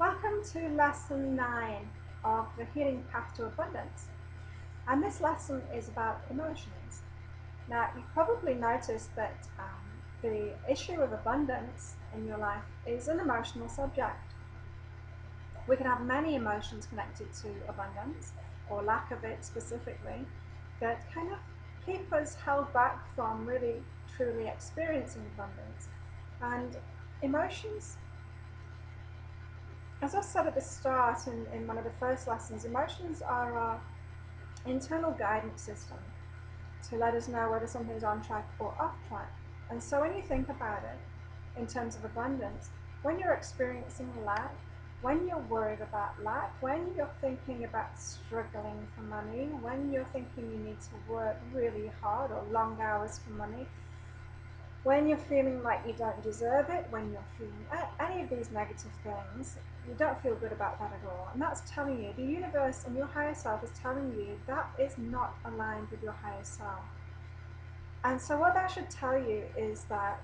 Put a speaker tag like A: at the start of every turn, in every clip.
A: Welcome to lesson 9 of the Healing Path to Abundance. And this lesson is about emotions. Now, you've probably noticed that the issue of abundance in your life is an emotional subject. We can have many emotions connected to abundance, or lack of it specifically, that kind of keep us held back from really truly experiencing abundance. And emotions, as I said at the start in one of the first lessons, emotions are our internal guidance system to let us know whether something's on track or off track. And so when you think about it in terms of abundance, when you're experiencing lack, when you're worried about lack, when you're thinking about struggling for money, when you're thinking you need to work really hard or long hours for money, when you're feeling like you don't deserve it, when you're feeling any of these negative things, you don't feel good about that at all. And that's telling you, the universe and your higher self is telling you that is not aligned with your higher self. And so what that should tell you is that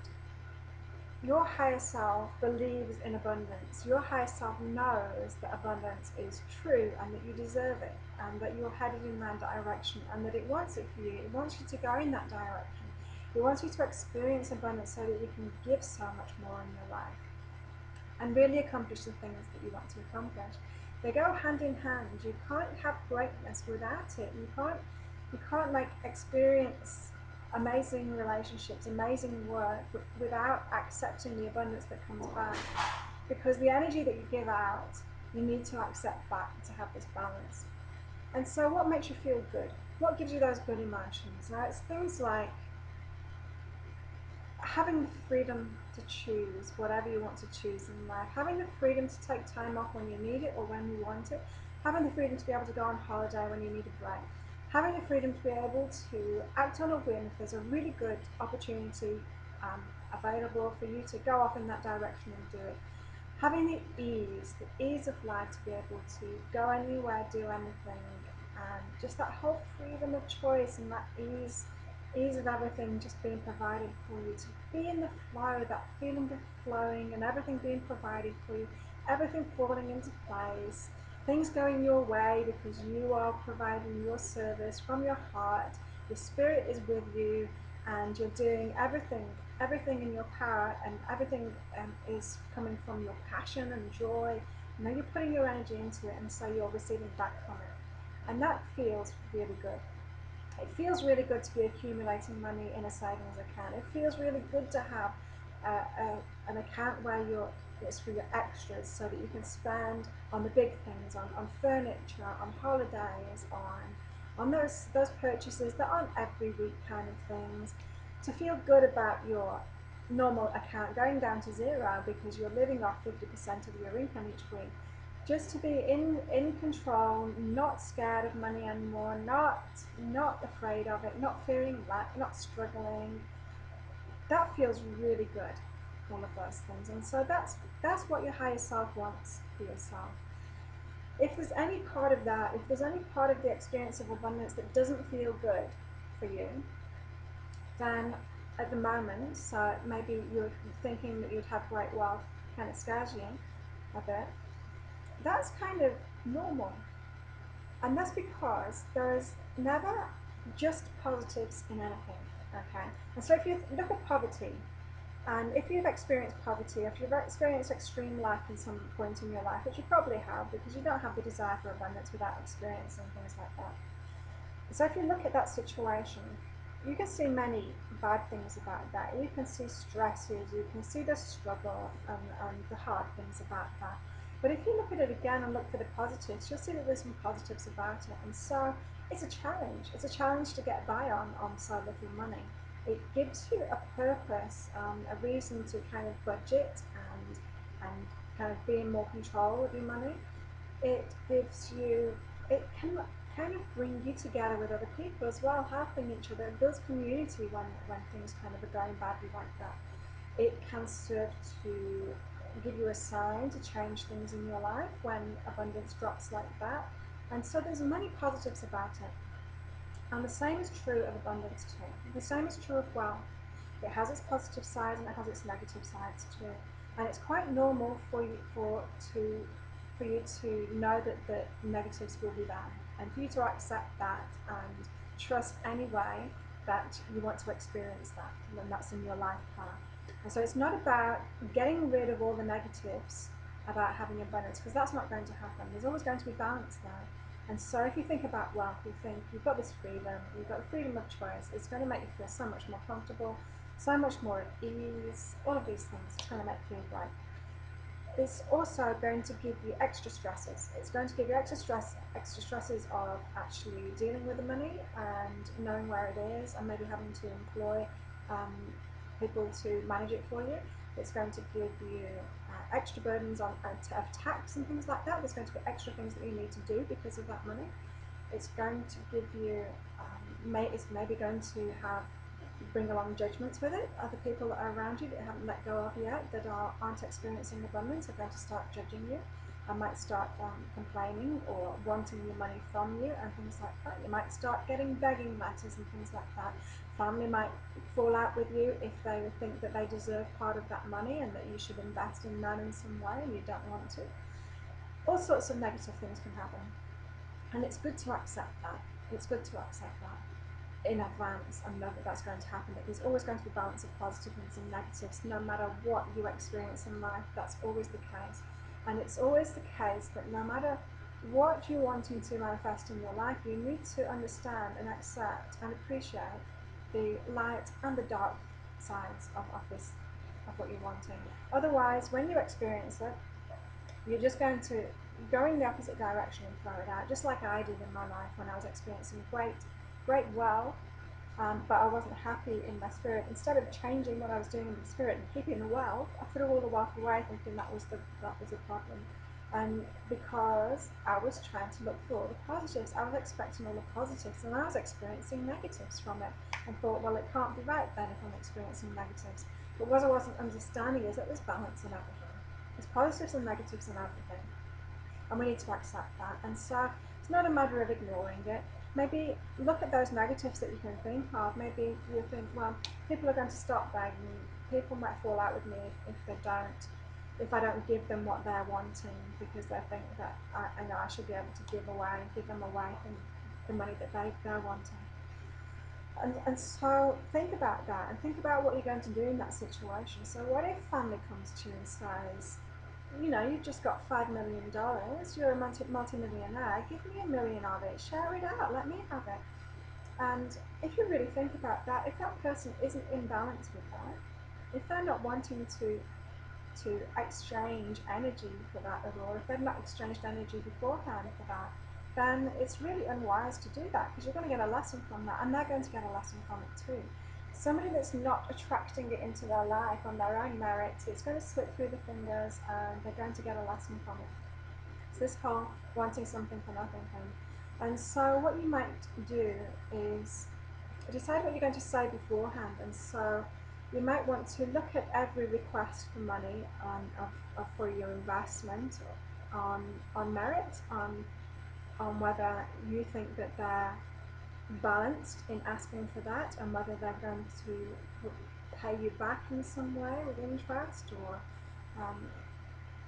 A: your higher self believes in abundance. Your higher self knows that abundance is true and that you deserve it and that you're headed in that direction and that it wants it for you. It wants you to go in that direction. It wants you to experience abundance so that you can give so much more in your life and really accomplish the things that you want to accomplish. They go hand in hand. You can't have greatness without it. You can't like experience amazing relationships, amazing work without accepting the abundance that comes back. Because the energy that you give out, you need to accept back to have this balance. And so what makes you feel good? What gives you those good emotions? Now it's things like having the freedom to choose whatever you want to choose in life, having the freedom to take time off when you need it or when you want it, having the freedom to be able to go on holiday when you need a break, having the freedom to be able to act on a whim if there's a really good opportunity available for you to go off in that direction and do it, having the ease of life to be able to go anywhere, do anything, and just that whole freedom of choice and that ease of everything just being provided for you, to be in the flow, that feeling of flowing and everything being provided for you, everything falling into place, things going your way because you are providing your service from your heart, your spirit is with you and you're doing everything in your power, and everything is coming from your passion and joy. You know, you're putting your energy into it and so you're receiving back from it, and that feels really good. It feels really good to be accumulating money in a savings account. It feels really good to have an account where it's for your extras so that you can spend on the big things, on furniture, on holidays, on those purchases that aren't every week kind of things. To feel good about your normal account going down to zero because you're living off 50% of your income each week. Just to be in control, not scared of money anymore, not afraid of it, not fearing lack, not struggling. That feels really good, all of those things. And so that's what your higher self wants for yourself. If there's any part of that, if there's any part of the experience of abundance that doesn't feel good for you, then at the moment, so maybe you're thinking that you'd have great wealth kind of scares you a bit, that's kind of normal. And that's because there's never just positives in anything, okay? And so if you look at poverty, and if you've experienced poverty, if you've experienced extreme lack in some point in your life, which you probably have because you don't have the desire for abundance without experiencing things like that. So if you look at that situation, you can see many bad things about that. You can see stresses, you can see the struggle and the hard things about that. But if you look at it again and look for the positives, you'll see that there's some positives about it. And so it's a challenge. It's a challenge to get by on so little money. It gives you a purpose, a reason to kind of budget and kind of be in more control of your money. It gives you, it can kind of bring you together with other people as well, helping each other. It builds community when things kind of are going badly like that. It can serve to give you a sign to change things in your life when abundance drops like that. And so there's many positives about it. And the same is true of abundance too. The same is true of wealth. It has its positive sides and it has its negative sides too. And it's quite normal for you to for you to know that the negatives will be there, and for you to accept that and trust anyway that you want to experience that, and that's in your life path. And so it's not about getting rid of all the negatives about having abundance, because that's not going to happen. There's always going to be balance there. And so if you think about wealth, you think you've got this freedom, you've got the freedom of choice, it's going to make you feel so much more comfortable, so much more at ease, all of these things, it's going to make you feel great. It's also going to give you extra stresses. It's going to give you extra stresses of actually dealing with the money and knowing where it is, and maybe having to employ people to manage it for you. It's going to give you extra burdens of tax and things like that. There's going to be extra things that you need to do because of that money. It's going to give you, it's maybe going to bring along judgments with it. Other people that are around you that you haven't let go of yet, that aren't experiencing abundance, are going to start judging you and might start complaining or wanting your money from you and things like that. You might start getting begging letters and things like that. Family might fall out with you if they think that they deserve part of that money and that you should invest in them in some way and you don't want to. All sorts of negative things can happen, and it's good to accept that. It's good to accept that in advance and know that that's going to happen. That there's always going to be a balance of positives and negatives, no matter what you experience in life. That's always the case. And it's always the case that no matter what you're wanting to manifest in your life, you need to understand and accept and appreciate the light and the dark sides of what you're wanting. Otherwise, when you experience it, you're just going to go in the opposite direction and throw it out, just like I did in my life when I was experiencing great wealth, but I wasn't happy in my spirit. Instead of changing what I was doing in the spirit and keeping the wealth, I threw all the wealth away, thinking that was the problem. And because I was trying to look for all the positives, I was expecting all the positives, and I was experiencing negatives from it, and thought, well, it can't be right then if I'm experiencing negatives. But what I wasn't understanding is that there's balance in everything. There's positives and negatives in everything, and we need to accept that. And so it's not a matter of ignoring it. Maybe look at those negatives that you can think of. Maybe you think, well, people are going to stop begging me. People might fall out with me if I don't give them what they're wanting, because they think that I know I should be able to give them away the money that they're wanting. And so think about that, and think about what you're going to do in that situation. So what if family comes to you and says, you know, you've just got $5 million, you're a multi-millionaire, give me $1 million of it, share it out, let me have it. And if you really think about that, if that person isn't in balance with that, if they're not wanting to exchange energy for that at all, if they've not exchanged energy beforehand for that, then it's really unwise to do that, because you're going to get a lesson from that, and they're going to get a lesson from it too. Somebody that's not attracting it into their life on their own merit, it's going to slip through the fingers and they're going to get a lesson from it. It's this whole wanting something for nothing thing. And so what you might do is decide what you're going to say beforehand. And so you might want to look at every request for money for your investment on merit, on whether you think that they're balanced in asking for that, and whether they're going to pay you back in some way with interest, or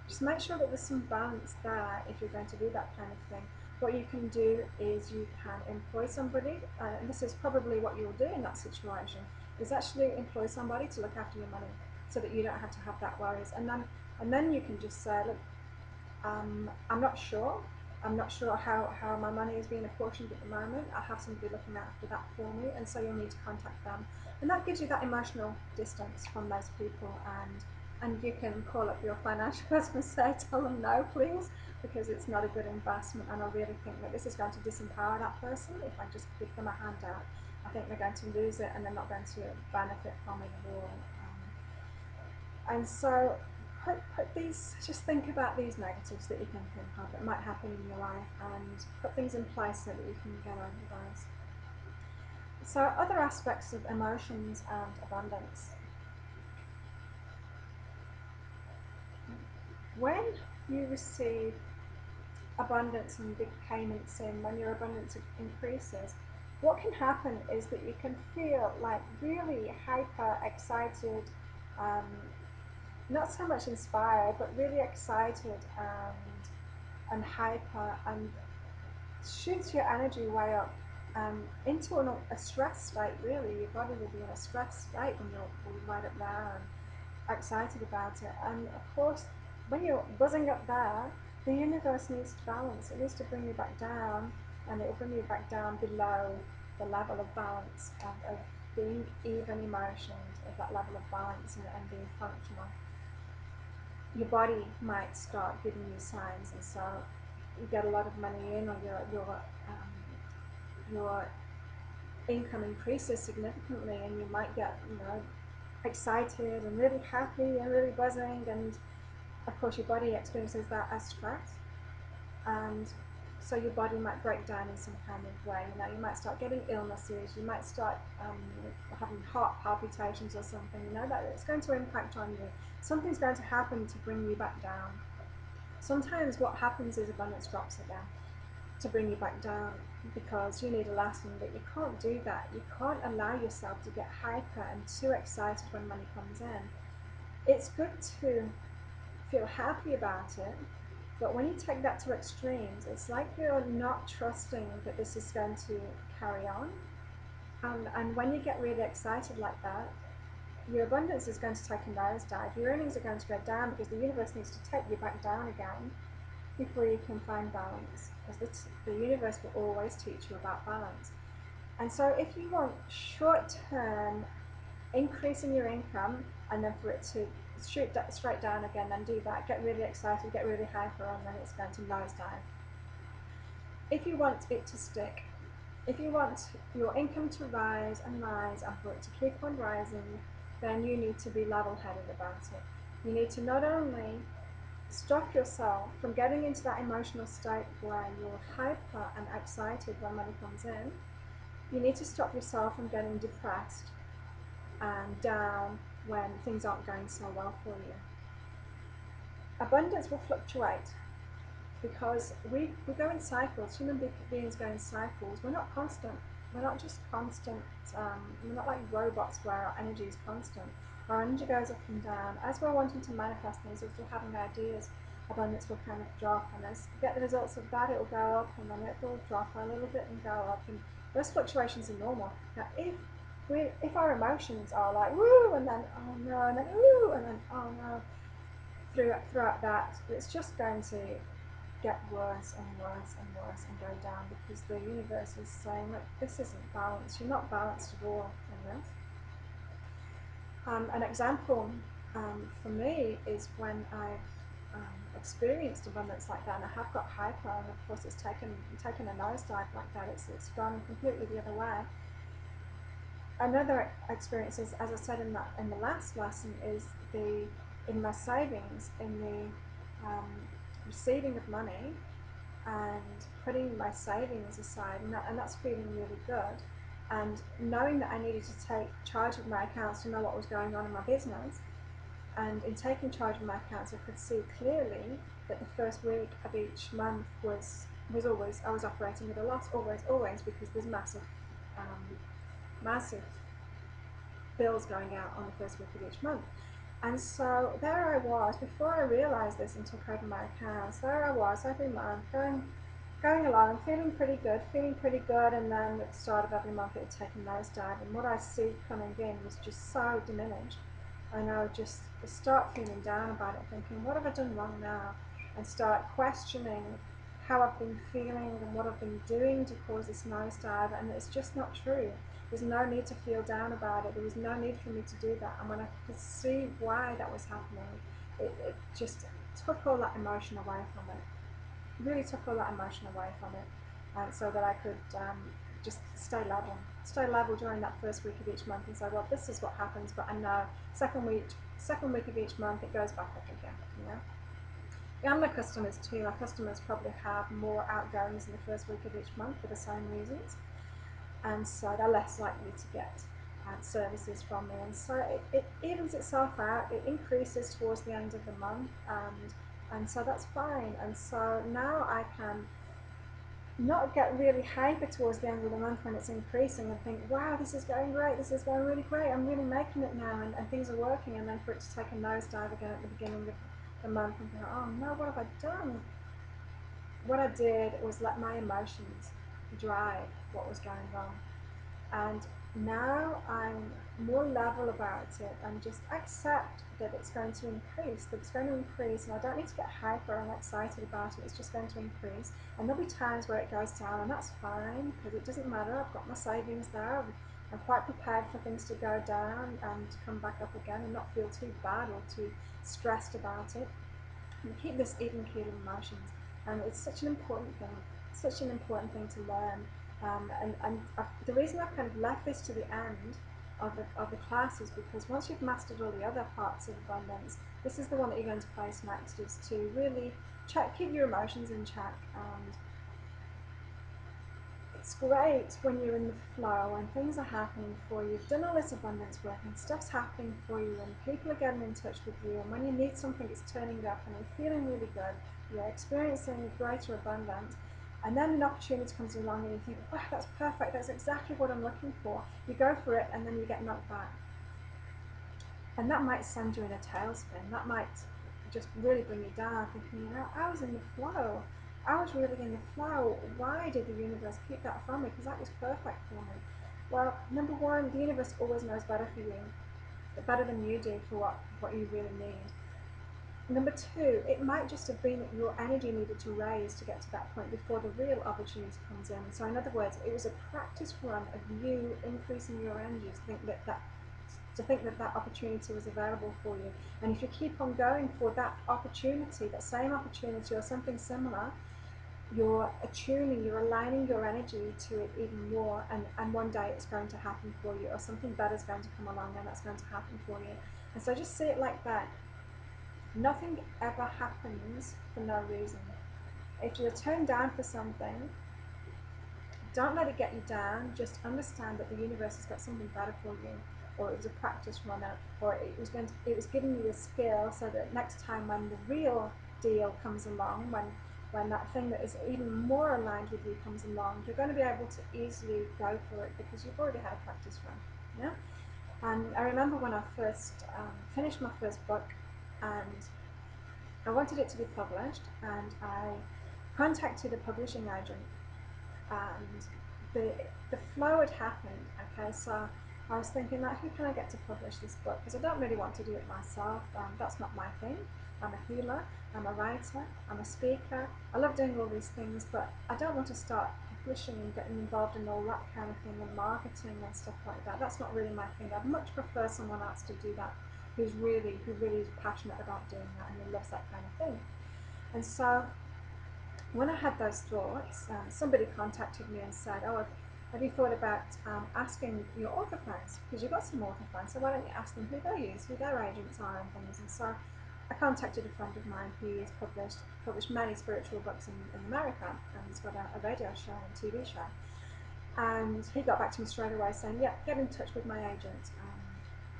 A: just make sure that there's some balance there if you're going to do that kind of thing. What you can do is you can employ somebody, and this is probably what you'll do in that situation, is actually employ somebody to look after your money, so that you don't have to have that worries. And then you can just say, look, I'm not sure how my money is being apportioned at the moment. I have somebody looking after that for me, and so you'll need to contact them. And that gives you that emotional distance from those people, and you can call up your financial person and say, tell them no, please, because it's not a good investment, and I really think that this is going to disempower that person if I just give them a handout. I think they're going to lose it, and they're not going to benefit from it at all. And so just think about these negatives that you can think of that might happen in your life, and put things in place so that you can get over those. So other aspects of emotions and abundance. When you receive abundance and big payments in, when your abundance increases, what can happen is that you can feel like really hyper excited, not so much inspired, but really excited and and hyper, and shoots your energy way up into a stress state. Really, your body will be in a stress state when you're right up there and excited about it. And of course, when you're buzzing up there, the universe needs to balance. It needs to bring you back down, and it will bring you back down below the level of balance of being even emotions, of that level of balance and being functional. Your body might start giving you signs, and so you get a lot of money in, or your income increases significantly, and you might get excited and really happy and really buzzing, and of course your body experiences that as stress, and so your body might break down in some kind of way. You might start getting illnesses, you might start having heart palpitations or something. That it's going to impact on you. Something's going to happen to bring you back down. Sometimes what happens is abundance drops it down to bring you back down, because you need a lesson that you can't do that. You can't allow yourself to get hyper and too excited when money comes in. It's good to feel happy about it, but when you take that to extremes, it's like you're not trusting that this is going to carry on. And when you get really excited like that, your abundance is going to take a nosedive. Your earnings are going to go down, because the universe needs to take you back down again before you can find balance, because the universe will always teach you about balance. And so if you want short-term increase in your income, and then for it to shoot straight down again, then do that. Get really excited, get really hyper, and then it's going to nosedive. If you want it to stick, if you want your income to rise and rise and for it to keep on rising, then you need to be level-headed about it. You need to not only stop yourself from getting into that emotional state where you're hyper and excited when money comes in, you need to stop yourself from getting depressed and down when things aren't going so well for you. Abundance will fluctuate, because we go in cycles. Human beings go in cycles. We're not constant. We're not just constant. We're not like robots where our energy is constant. Our energy goes up and down. As we're wanting to manifest things, as we're having ideas, abundance will kind of drop. And as we get the results of that, it will go up, and then it will drop a little bit and go up. And those fluctuations are normal. Now, if our emotions are like woo, and then oh no, and then woo, and then oh no, throughout that, it's just going to get worse and worse and worse and go down, because the universe is saying that this isn't balanced. You're not balanced at all in this. An example for me is when I've experienced abundance like that, and I have got hyper, and of course it's taken a nosedive like that. It's gone completely the other way. Another experience is, as I said in the last lesson, is in my savings, in the receiving of money and putting my savings aside, and that's feeling really good. And knowing that I needed to take charge of my accounts to know what was going on in my business, and in taking charge of my accounts, I could see clearly that the first week of each month was always, I was operating at a loss, always, because there's massive bills going out on the first week of each month. And so there I was, before I realised this and took over my accounts, there I was every month going along, feeling pretty good, and then at the start of every month it would take a nosedive, and what I see coming in was just so diminished, and I would just start feeling down about it, thinking, what have I done wrong now? And start questioning how I've been feeling and what I've been doing to cause this nosedive, and it's just not true. There's no need to feel down about it. There was no need for me to do that. And when I could see why that was happening, it just took all that emotion away from it. Really took all that emotion away from it, so that I could just stay level during that first week of each month, and say, well, this is what happens, but I know second week of each month it goes back up again. And my customers too. Our customers probably have more outgoings in the first week of each month for the same reasons, and so they're less likely to get services from me, and so it evens itself out. It increases towards the end of the month, and so that's fine. And so now I can not get really hyper towards the end of the month when it's increasing and think, wow, this is going great, this is going really great, I'm really making it now, and things are working, and then for it to take a nosedive again at the beginning of the month and go, oh no, what have I done? what I did was let my emotions drive what was going on. And now I'm more level about it and just accept that it's going to increase, and I don't need to get hyper and excited about it. It's just going to increase, and there'll be times where it goes down, and that's fine, because it doesn't matter. I've got my savings there. I'm quite prepared for things to go down and come back up again and not feel too bad or too stressed about it. And keep this even keel emotions. And it's such an important thing to learn. The reason I've kind of left this to the end of the class is because once you've mastered all the other parts of abundance, this is the one that you're going to place next, is to really keep your emotions in check. And it's great when you're in the flow and things are happening for you. You've done all this abundance work and stuff's happening for you and people are getting in touch with you, and when you need something it's turning up and you're feeling really good, you're experiencing greater abundance, and then an opportunity comes along and you think, wow, that's perfect, that's exactly what I'm looking for. You go for it and then you get knocked back. And that might send you in a tailspin. That might just really bring you down, thinking, you know, I was in the flow. I was really in the flow. Why did the universe keep that from me? Because that was perfect for me. Well, number one, the universe always knows better for you, better than you do for what you really need. Number two, it might just have been that your energy needed to raise to get to that point before the real opportunity comes in. So in other words, it was a practice run of you increasing your energy to think that opportunity was available for you. And if you keep on going for that opportunity, that same opportunity or something similar, you're attuning, you're aligning your energy to it even more, and one day it's going to happen for you, or something better is going to come along and that's going to happen for you. And so just see it like that. Nothing ever happens for no reason. If you're turned down for something, don't let it get you down. Just understand that the universe has got something better for you, or it was a practice run out, or it was giving you a skill so that next time when the real deal comes along, when that thing that is even more aligned with you comes along, you're going to be able to easily go for it because you've already had a practice run. Yeah. And I remember when I first finished my first book, and I wanted it to be published, and I contacted a publishing agent, and the flow had happened. Okay, so I was thinking, like, who can I get to publish this book? Because I don't really want to do it myself. That's not my thing. I'm a healer, I'm a writer, I'm a speaker. I love doing all these things, but I don't want to start publishing and getting involved in all that kind of thing and marketing and stuff like that. That's not really my thing. I'd much prefer someone else to do that who really is passionate about doing that and who loves that kind of thing. And so when I had those thoughts, somebody contacted me and said, oh, have you thought about asking your author friends? Because you've got some author friends, so why don't you ask them who they use, who their agents are and things. And so I contacted a friend of mine who has published many spiritual books in America, and he's got a radio show and a TV show. And he got back to me straight away saying, yeah, get in touch with my agent.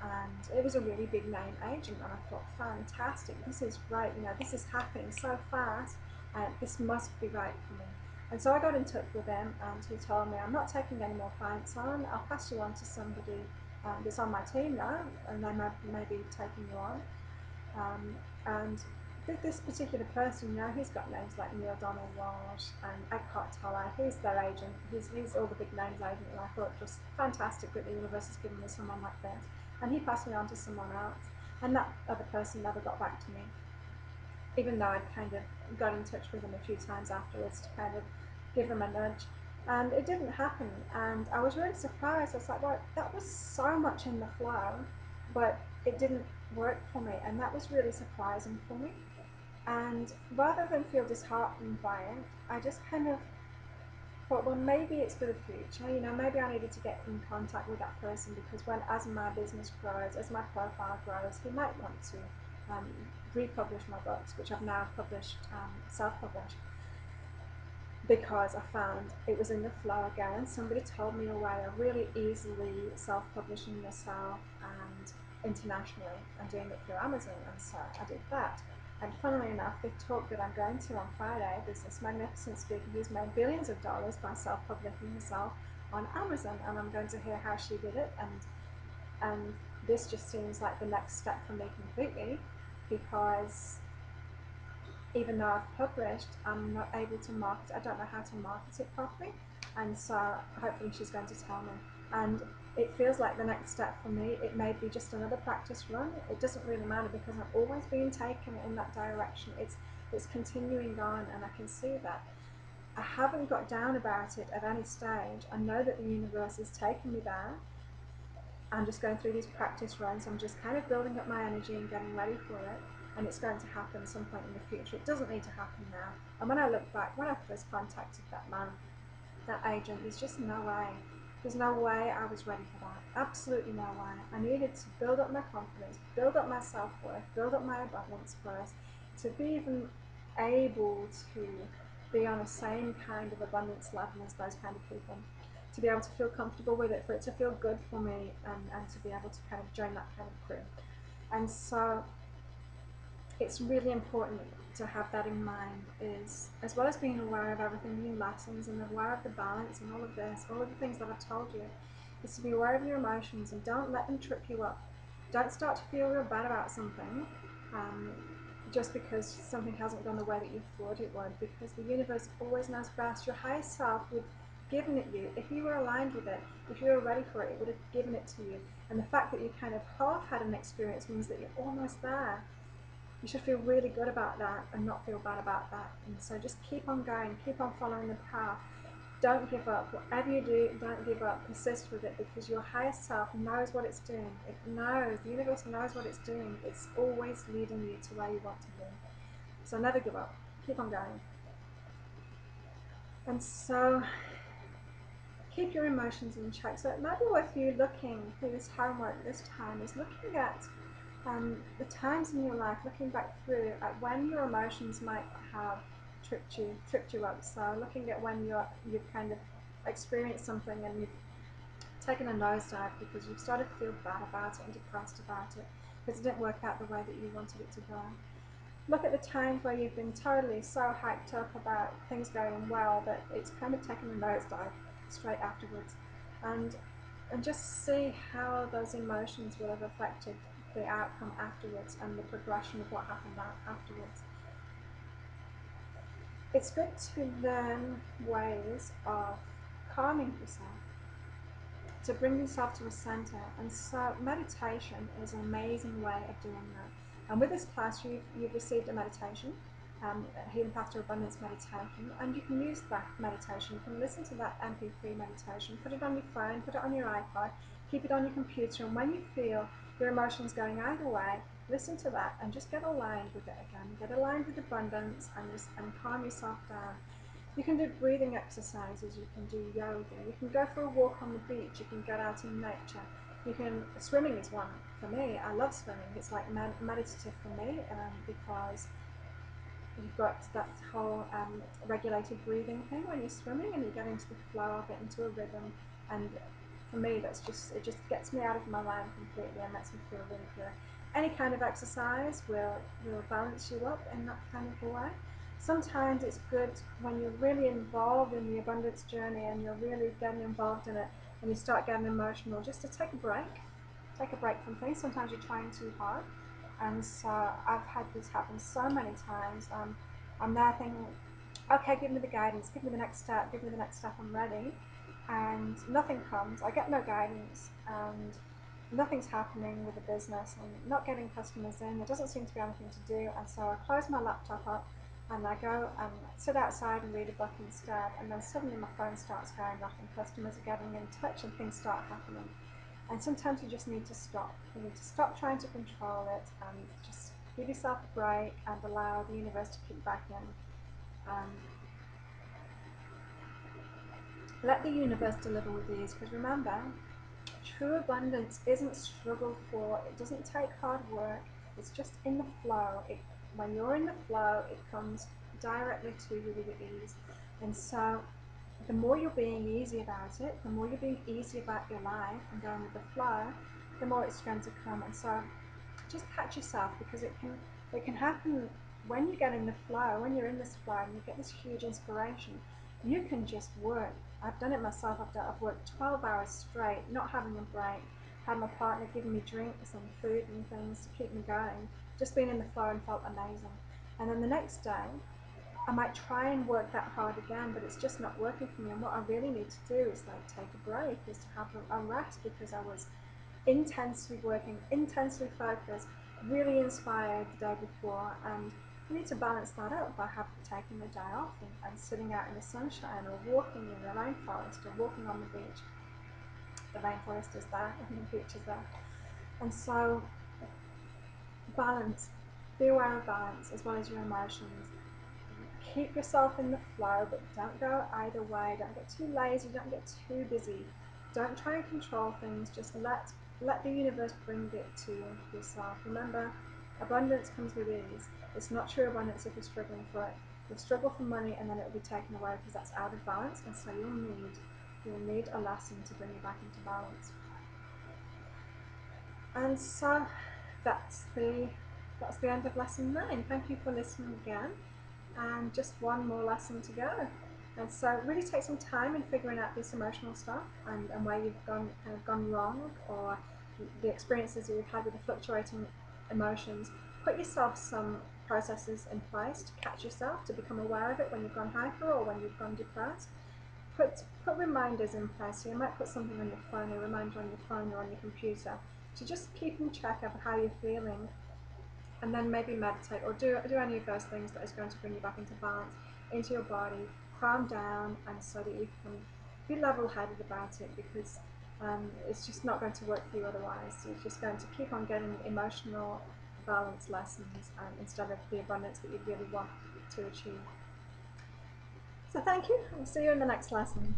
A: And it was a really big name agent, and I thought, fantastic, this is great, you know, this is happening so fast, and this must be right for me. And so I got in touch with him, and he told me, I'm not taking any more clients on, I'll pass you on to somebody that's on my team now, and they may be taking you on. And this particular person, you know, he's got names like Neil Donald Walsh and Eckhart Tolle. He's their agent. He's all the big names agent, and I thought it was fantastic that the universe has given me someone like this. And he passed me on to someone else, and that other person never got back to me, even though I'd kind of got in touch with them a few times afterwards to kind of give them a nudge. And it didn't happen, and I was really surprised. I was like, well, that was so much in the flow, but it didn't work for me, and that was really surprising for me. And rather than feel disheartened by it, I just kind of thought, well, maybe it's for the future. You know, maybe I needed to get in contact with that person, because as my business grows, as my profile grows, he might want to republish my books, which I've now published, self-published, because I found it was in the flow again. Somebody told me a way of really easily self-publishing yourself and internationally and doing it through Amazon, and so I did that. And funnily enough, the talk that I'm going to on Friday, there's this magnificent speaker who's made billions of dollars by self-publishing herself on Amazon, and I'm going to hear how she did it, and this just seems like the next step for me completely, because even though I've published, I'm not able to market. I don't know how to market it properly, and so hopefully she's going to tell me. And it feels like the next step for me. It may be just another practice run. It doesn't really matter because I'm always being taken in that direction. It's continuing on, and I can see that. I haven't got down about it at any stage. I know that the universe is taking me there. I'm just going through these practice runs. I'm just kind of building up my energy and getting ready for it. And it's going to happen some point in the future. It doesn't need to happen now. And when I look back, when I first contacted that man, that agent, there's just no way. There's no way I was ready for that. Absolutely no way. I needed to build up my confidence, build up my self-worth, build up my abundance first, to be even able to be on the same kind of abundance level as those kind of people. To be able to feel comfortable with it, for it to feel good for me, and to be able to kind of join that kind of crew. And so it's really important to have that in mind, is as well as being aware of everything, new lessons, and aware of the balance and all of this, all of the things that I've told you, is to be aware of your emotions and don't let them trip you up. Don't start to feel real bad about something just because something hasn't gone the way that you thought it would, because the universe always knows best. Your higher self would have given it you. If you were aligned with it, if you were ready for it, it would have given it to you. And the fact that you kind of half had an experience means that you're almost there. You should feel really good about that and not feel bad about that. And so just keep on going, keep on following the path. Don't give up. Whatever you do, don't give up. Persist with it, because your higher self knows what it's doing. It knows. The universe knows what it's doing. It's always leading you to where you want to be. So never give up. Keep on going. And so keep your emotions in check. So it might be worth you looking through this homework this time, is looking at the times in your life, looking back through at when your emotions might have tripped you up. So looking at when you've kind of experienced something and you've taken a nosedive because you've started to feel bad about it and depressed about it because it didn't work out the way that you wanted it to go. Look at the times where you've been totally so hyped up about things going well that it's kind of taken a nosedive straight afterwards, and just see how those emotions will have affected the outcome afterwards and the progression of what happened afterwards. It's good to learn ways of calming yourself, to bring yourself to a center, and so meditation is an amazing way of doing that. And with this class, you've received a meditation, a Healing Path to Abundance meditation, and you can use that meditation. You can listen to that MP3 meditation, put it on your phone, put it on your iPod, keep it on your computer, and when you feel your emotions going either way, listen to that and just get aligned with it again. Get aligned with abundance and calm yourself down. You can do breathing exercises, you can do yoga, you can go for a walk on the beach, you can get out in nature. Swimming is one for me. I love swimming. It's like meditative for me, because you've got that whole regulated breathing thing when you're swimming, and you get into the flow of it, into a rhythm. And for me, it just gets me out of my mind completely and makes me feel really good. Any kind of exercise will balance you up in that kind of a way. Sometimes it's good when you're really involved in the abundance journey and you're really getting involved in it and you start getting emotional, just to take a break from things. Sometimes you're trying too hard, and so I've had this happen so many times. I'm there thinking, okay, give me the guidance, give me the next step, I'm ready, and nothing comes. I get no guidance, and nothing's happening with the business. I'm not getting customers in. There doesn't seem to be anything to do, and so I close my laptop up and I go and sit outside and read a book instead, and then suddenly my phone starts going off and customers are getting in touch and things start happening. And sometimes you just need to stop. You need to stop trying to control it and just give yourself a break and allow the universe to kick back in. Let the universe deliver with ease, because remember, true abundance isn't struggled for. It doesn't take hard work. It's just in the flow. When you're in the flow, it comes directly to you with ease. And so the more you're being easy about it, the more you're being easy about your life and going with the flow, the more it's going to come. And so just catch yourself, because it can happen when you get in the flow, when you're in this flow and you get this huge inspiration. You can just work. I've done it myself. I've worked 12 hours straight, not having a break, had my partner giving me drinks and food and things to keep me going, just being in the flow, and felt amazing. And then the next day, I might try and work that hard again, but it's just not working for me. And what I really need to do is like take a break, is to have a rest, because I was intensely working, intensely focused, really inspired the day before, and you need to balance that out by taking the day off and sitting out in the sunshine, or walking in the rainforest, or walking on the beach. The rainforest is there and the beach is there. And so balance, be aware of balance as well as your emotions. Keep yourself in the flow, but don't go either way. Don't get too lazy, don't get too busy. Don't try and control things, just let the universe bring it to yourself. Remember, abundance comes with ease. It's not true abundance if you're struggling for it. You'll struggle for money and then it will be taken away because that's out of balance, and so you'll need a lesson to bring you back into balance. And so that's the end of lesson 9. Thank you for listening again, and just one more lesson to go. And so really take some time in figuring out this emotional stuff, and where you've gone wrong, or the experiences that you've had with the fluctuating emotions. Put yourself some processes in place to catch yourself, to become aware of it when you've gone hyper or when you've gone depressed. Put reminders in place. So you might put something on your phone, a reminder on your phone or on your computer, to just keep in check of how you're feeling, and then maybe meditate or do any of those things that is going to bring you back into balance, into your body, calm down, and so that you can be level-headed about it, because it's just not going to work for you otherwise. You're just going to keep on getting emotional balance lessons instead of the abundance that you really want to achieve. So thank you, I'll see you in the next lesson.